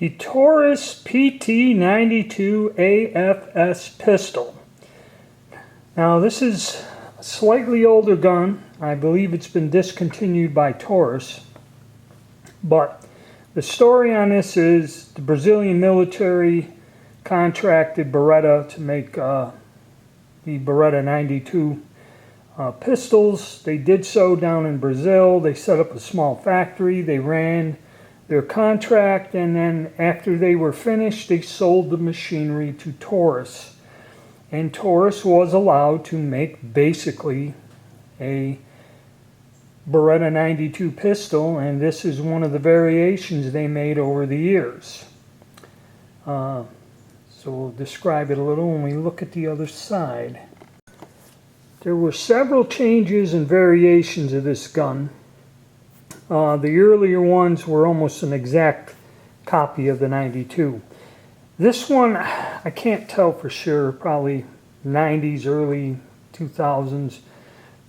The Taurus PT92 AFS pistol. Now this is a slightly older gun. I believe it's been discontinued by Taurus. But the story on this is the Brazilian military contracted Beretta to make the Beretta 92 pistols. They did so down in Brazil. They set up a small factory. They ran their contract, and then after they were finished, they sold the machinery to Taurus. And Taurus was allowed to make basically a Beretta 92 pistol, and this is one of the variations they made over the years. So we'll describe it a little when we look at the other side. There were several changes and variations of this gun. The earlier ones were almost an exact copy of the 92. This one, I can't tell for sure, probably 90s, early 2000s.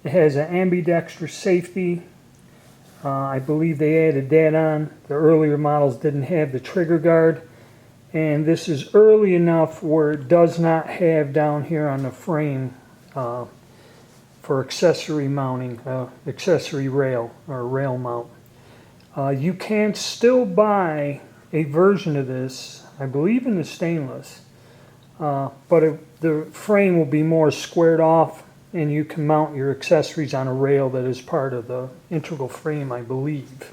It has an Ambidextrous Safety. I believe they added that on. The earlier models didn't have the trigger guard. And this is early enough where it does not have down here on the frame for accessory mounting, accessory rail or rail mount. You can still buy a version of this, I believe in the stainless, but the frame will be more squared off, and you can mount your accessories on a rail that is part of the integral frame, I believe.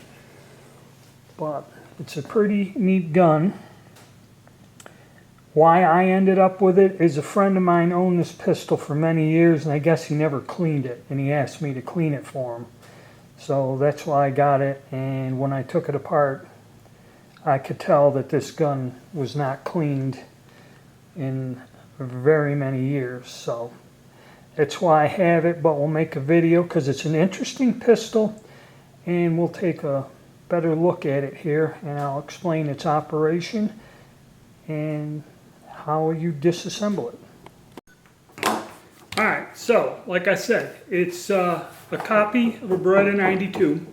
But it's a pretty neat gun. Why I ended up with it is a friend of mine owned this pistol for many years, and I guess he never cleaned it, and he asked me to clean it for him. So that's why I got it, and when I took it apart, I could tell that this gun was not cleaned in very many years. So that's why I have it, but we'll make a video because it's an interesting pistol, and we'll take a better look at it here, and I'll explain its operation and how you disassemble it. Alright, so like I said, it's a copy of a Beretta 92,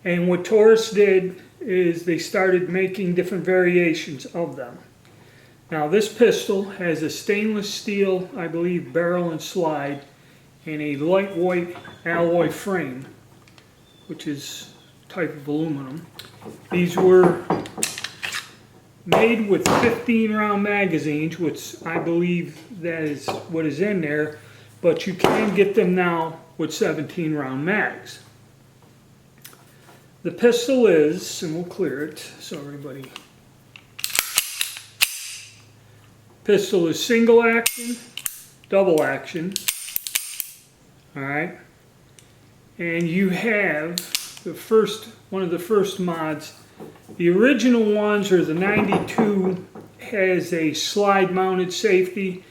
and what Taurus did is they started making different variations of them. Now this pistol has a stainless steel, I believe, barrel and slide, and a lightweight alloy frame, which is a type of aluminum. These were made with 15 round magazines, which I believe that is what is in there, but you can get them now with 17 round mags. The pistol is, and we'll clear it so everybody, pistol is single action, double action, alright, and you have the first, one of the first mods. The original ones, or the 92, has a slide mounted safety,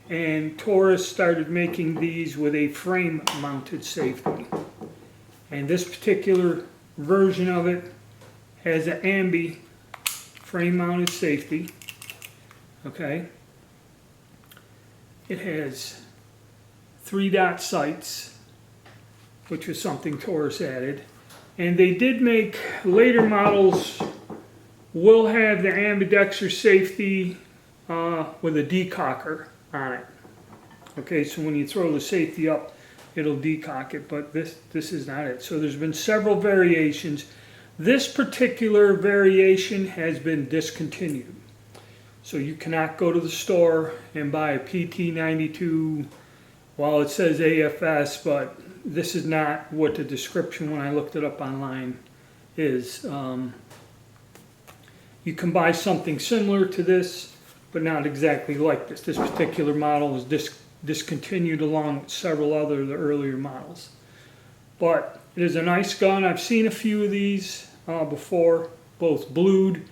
and Taurus started making these with a frame mounted safety. And this particular version of it has an Ambi frame mounted safety. Okay. It has 3-dot sights, which was something Taurus added. And they did make later models will have the Ambidexter Safety with a decocker on it. Okay, so when you throw the safety up, it'll decock it, but this is not it. So there's been several variations. This particular variation has been discontinued. So you cannot go to the store and buy a PT92, well, it says AFS, but this is not what the description when I looked it up online is. You can buy something similar to this, but not exactly like this. This particular model was discontinued along with several other the earlier models. But it is a nice gun. I've seen a few of these before, both blued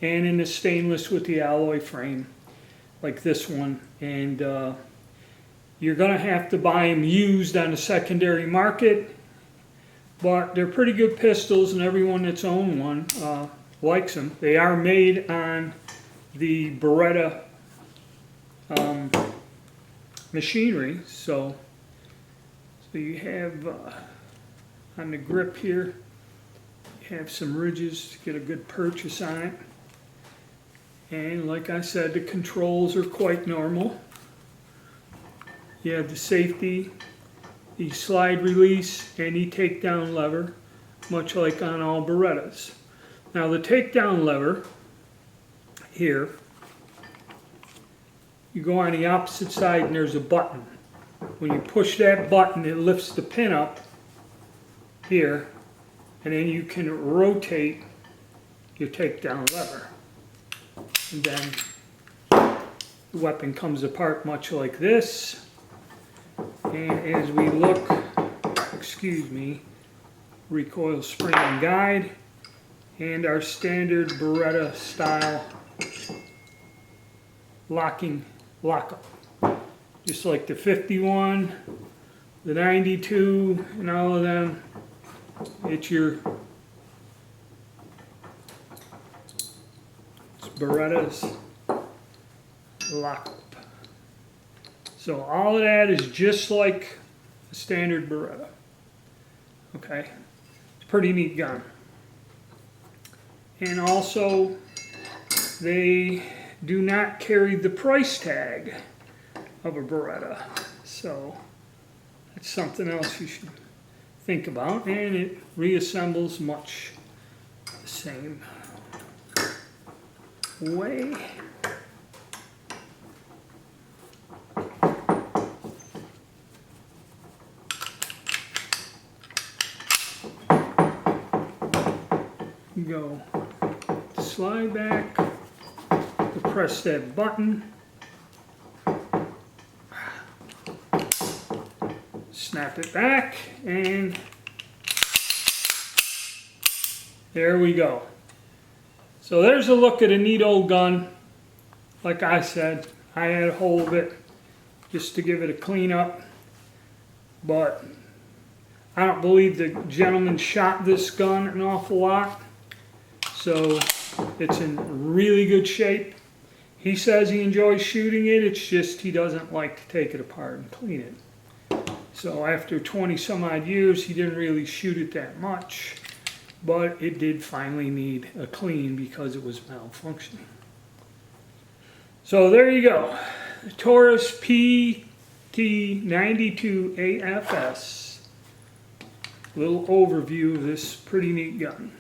and in the stainless with the alloy frame, like this one. And you're going to have to buy them used on the secondary market, but they're pretty good pistols, and everyone that's owned one likes them. They are made on the Beretta machinery, so you have on the grip here, you have some ridges to get a good purchase on it. And like I said, the controls are quite normal. You have the safety, the slide release, and the takedown lever, much like on all Berettas. Now the takedown lever here, you go on the opposite side and there's a button. When you push that button, it lifts the pin up here, and then you can rotate your takedown lever. And then the weapon comes apart much like this. And as we look, excuse me, recoil spring and guide, and our standard Beretta style lockup. Just like the 51, the 92, and all of them, it's Beretta's lockup. So all of that is just like a standard Beretta. Okay, it's a pretty neat gun. And also, they do not carry the price tag of a Beretta. So that's something else you should think about. And it reassembles much the same way. Go slide back, press that button, snap it back, and there we go. So there's a look at a neat old gun. Like I said, I had a hold of it just to give it a clean up, but I don't believe the gentleman shot this gun an awful lot. So it's in really good shape. He says he enjoys shooting it, it's just he doesn't like to take it apart and clean it. So after 20 some odd years, he didn't really shoot it that much, but it did finally need a clean because it was malfunctioning. So there you go, the Taurus PT92 AFS. Little overview of this pretty neat gun.